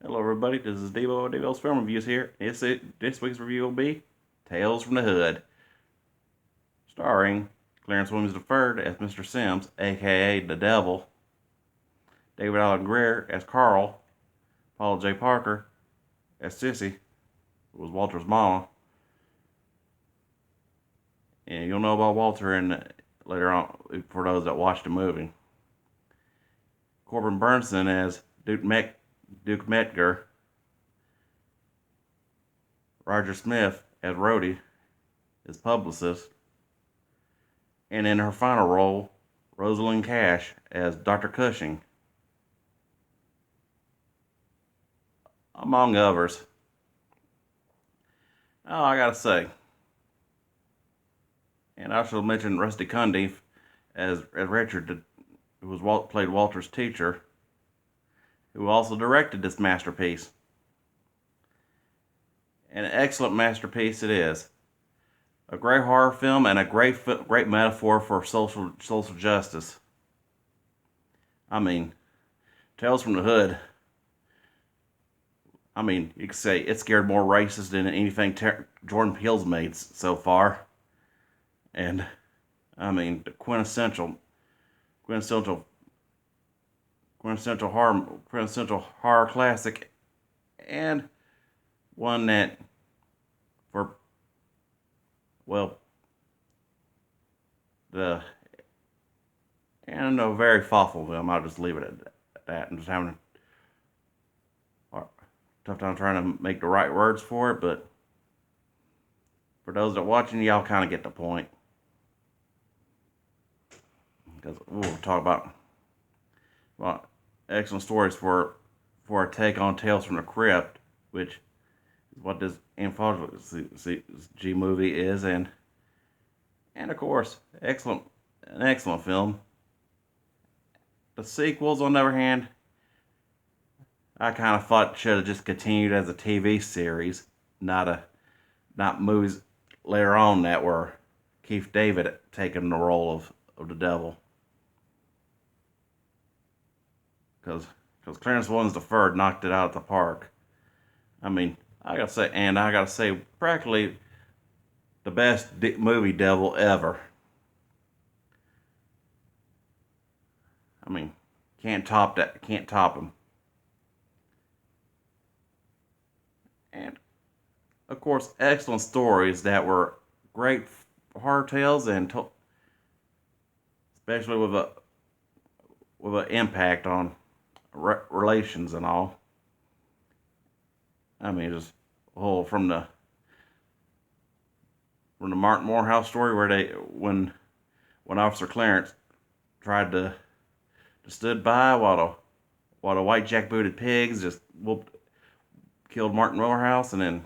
Hello, everybody. This is Devo. Devo's Film Reviews here. This week's review will be Tales from the Hood, starring Clarence Williams III as Mr. Sims, aka the Devil, David Alan Grier as Carl, Paula J. Parker as Sissy, who was Walter's mama, and you'll know about Walter later on for those that watched the movie. Corbin Bernsen as Duke Metger, Roger Smith as Rhodey, his publicist, and in her final role, Rosalind Cash as Dr. Cushing, among others. Oh, I gotta say, and I should mention Rusty Cundiff as Richard, who played Walter's teacher, who also directed this masterpiece. An excellent masterpiece it is. A great horror film and a great metaphor for social justice. I mean, Tales from the Hood. I mean, you could say it scared more racists than anything Jordan Peele's made so far. And I mean, the quintessential horror classic, and one that, for well, the and a very thoughtful film. I'll just leave it at that. I'm just having a tough time trying to make the right words for it, but for those that are watching, y'all kind of get the point. Because we'll talk about excellent stories for a take on Tales from the Crypt, which is what this anthology movie is, and of course, an excellent film. The sequels, on the other hand, I kind of thought should have just continued as a TV series, not movies later on that were Keith David taking the role of the devil. Because Clarence Williams III knocked it out of the park. I mean, I gotta say, practically the best movie devil ever. I mean, can't top that. Can't top him. And of course, excellent stories that were great horror tales, and especially with an impact on relations and all. I mean, just from the Martin Morehouse story where when Officer Clarence tried to stood by while the white jackbooted pigs just killed Martin Morehouse, and then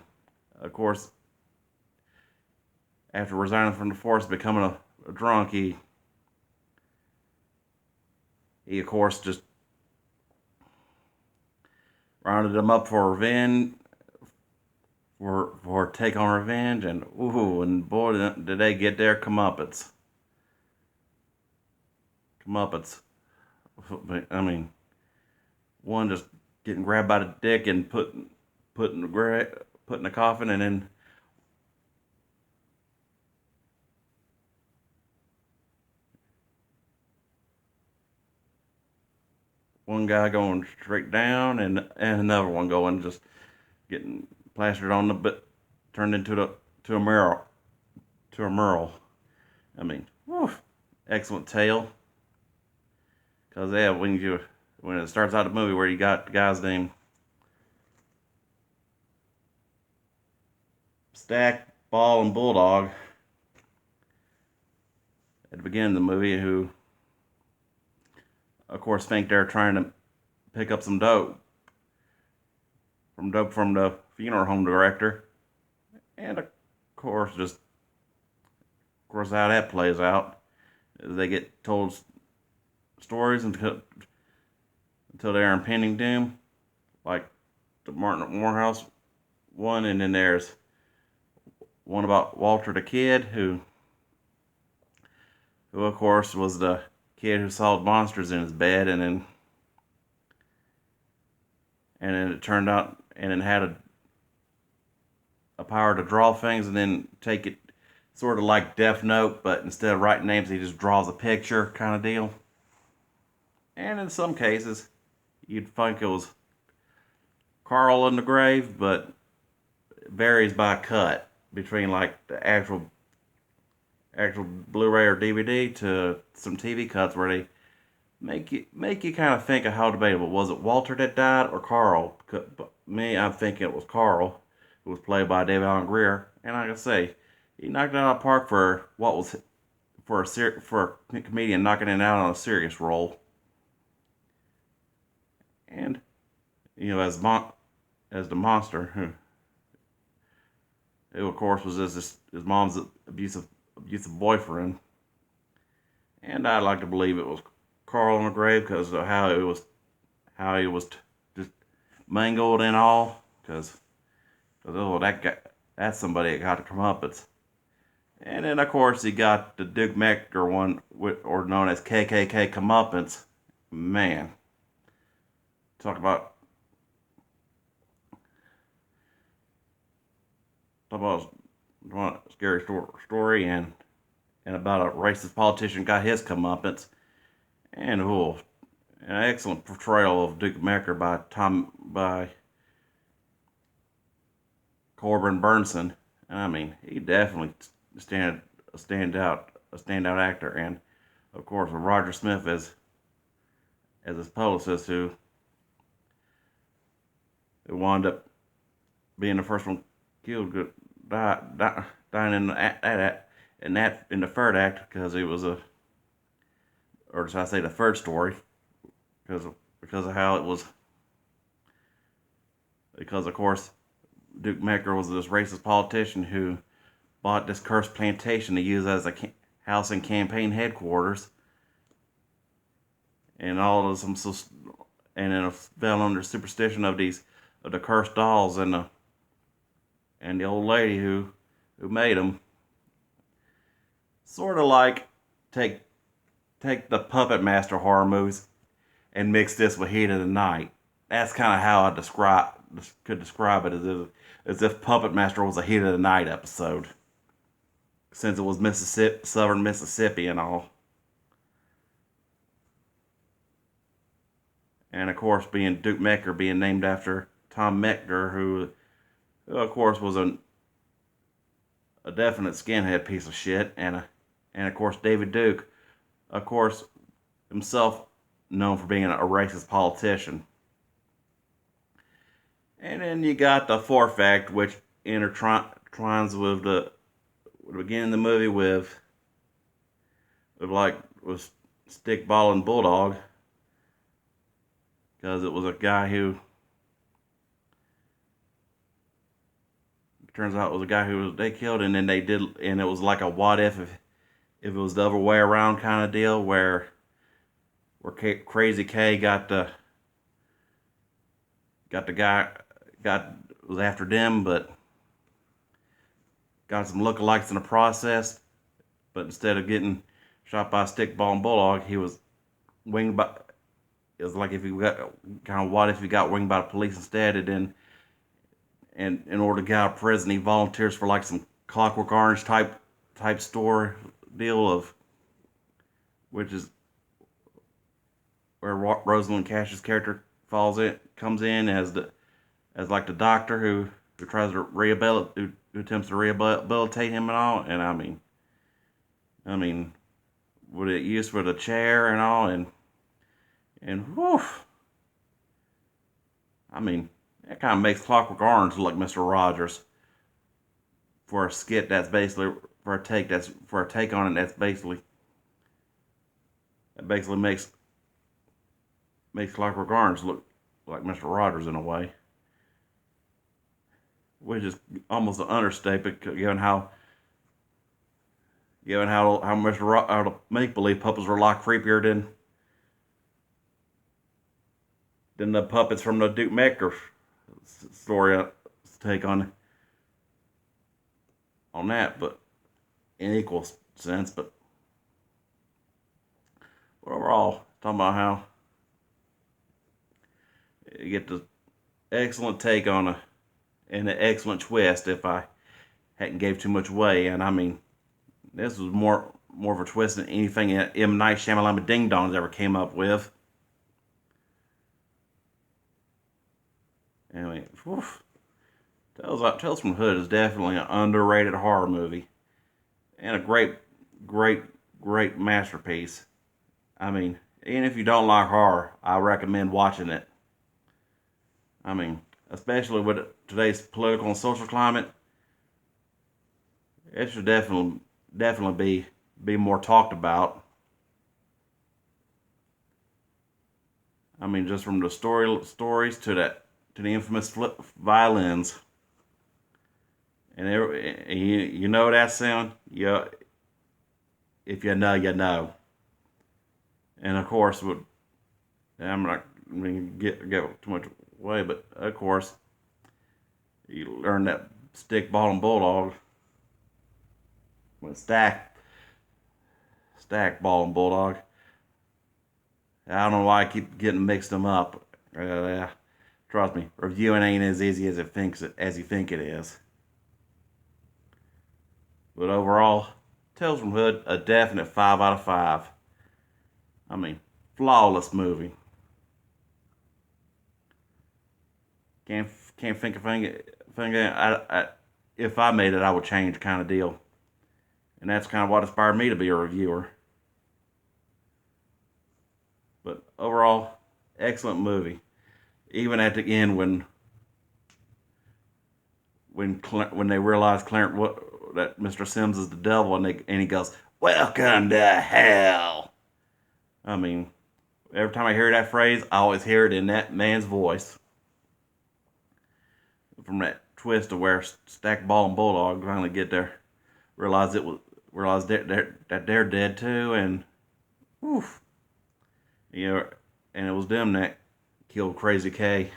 of course after resigning from the force, becoming a drunk, he of course just rounded them up for revenge, for take on revenge, and boy, did they get their comeuppance. I mean, one just getting grabbed by the dick and put in the coffin, and then one guy going straight down, and another one going just getting plastered on turned into a mural. I mean, excellent tale. Because yeah, when it starts out the movie where you got the guy's name Stack, Ball, and Bulldog at the beginning of the movie, who of course think they're trying to pick up some dope from the funeral home director, and of course how that plays out is they get told stories until they're impending doom, like the Martin Morehouse one, and then there's one about Walter the Kid, who of course was the kid who saw monsters in his bed, and and then it turned out, and it had a power to draw things and then take it sort of like Death Note, but instead of writing names, he just draws a picture kind of deal. And in some cases, you'd think it was Carl in the grave, but it varies by cut between like the actual Blu-ray or DVD to some TV cuts where they make you kind of think of how debatable was it Walter that died or Carl. Me, I'm thinking it was Carl, who was played by David Alan Grier, and like I say, he knocked it out of the park for what was for a comedian knocking it out on a serious role. And as the monster, who of course was his mom's abusive boyfriend, and I'd like to believe it was Carl in the grave because of how he was just mangled and all. Because oh, that's somebody that got to come up. And then of course he got the Duke Mecker one, or known as KKK comeuppance. Man, talk about talk about a scary story and about a racist politician got his comeuppance. And an excellent portrayal of Duke Mecker by Corbin Burnson. I mean, he definitely a standout actor, and of course with Roger Smith as his publicist, who wound up being the first one killed, dying in the third act because he was or should I say the third story, because of how it was, because of course Duke Mecker was this racist politician who bought this cursed plantation to use as a house and campaign headquarters, and all of some and then fell under superstition of the cursed dolls and the old lady who made them. Sort of like take the Puppet Master horror movies and mix this with Heat of the Night. That's kind of how I could describe it, as if Puppet Master was a Heat of the Night episode, since it was Southern Mississippi and all. And of course, being Duke Mecker being named after Tom Meckner, who of course was a definite skinhead piece of shit, and of course David Duke, of course himself known for being a racist politician. And then you got the fourth act, which intertwines with the beginning of the movie with Stickball and Bulldog, because it was a guy who turns out it was a guy who they killed, and then and it was like a what if it was the other way around kind of deal, where Crazy K got the guy was after them, but got some lookalikes in the process. But instead of getting shot by Stickball and Bulldog, he was winged by. It was like if he got kind of what if he got winged by the police instead, and in order to get out of prison, he volunteers for like some Clockwork Orange type store deal of, which is where Rosalind Cash's character comes in as like the doctor who tries to who attempts to rehabilitate him and all. And I mean, with it used for the chair and all, and whew, I mean, that kind of makes Clockwork Orange look like Mr. Rogers for a skit that's basically for a take on it that basically makes Clockwork Orange look like Mr. Rogers in a way, which is almost an understatement given how how the make believe puppets were a lot creepier than the puppets from the Duke Mecker story take on that, but in equal sense. But overall, talking about how you get to excellent take on and an excellent twist. If I hadn't gave too much away, and I mean, this was more of a twist than anything M. Night Shyamalan Ding Dongs ever came up with. Anyway, Tales from the Hood is definitely an underrated horror movie and a great masterpiece. I mean, even if you don't like horror, I recommend watching it. I mean, especially with today's political and social climate, it should definitely be more talked about. I mean, just from the stories to the infamous violins, and you know that sound. Yeah, if you know, you know. And of course, I'm not going to get too much away, but of course, you learn that stick, ball, and bulldog. Well, stack, ball, and bulldog. I don't know why I keep getting mixed them up. Trust me, reviewing ain't as easy as you think it is. But overall, Tales from Hood, a definite 5 out of 5. I mean, flawless movie. Can't think of thing if I made it, I would change kind of deal. And that's kind of what inspired me to be a reviewer. But overall, excellent movie. Even at the end when they realize that Mr. Sims is the devil, and he goes, "Welcome to hell." I mean, every time I hear that phrase, I always hear it in that man's voice. From that twist of where Stack, Ball, and Bulldog finally get there, realize that they're dead too, and oof, you know, and it was them that killed Crazy K.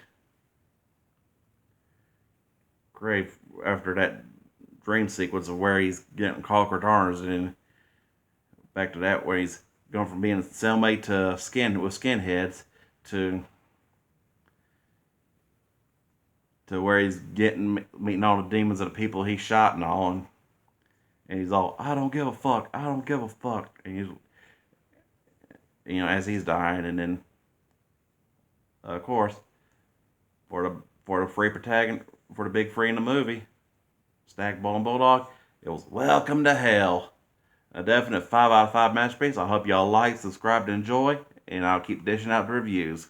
Grave after that dream sequence of where he's getting conquered arms, and back to that where he's going from being a cellmate to skinheads to where he's meeting all the demons of the people he shot and all, and he's all, I don't give a fuck, I don't give a fuck, and he's, as he's dying, and then of course for the free protagonist, for the big free in the movie, Stack, Ball, and Bulldog, it was Welcome to Hell. A definite 5 out of 5 masterpiece. I hope y'all like, subscribe, and enjoy, and I'll keep dishing out the reviews.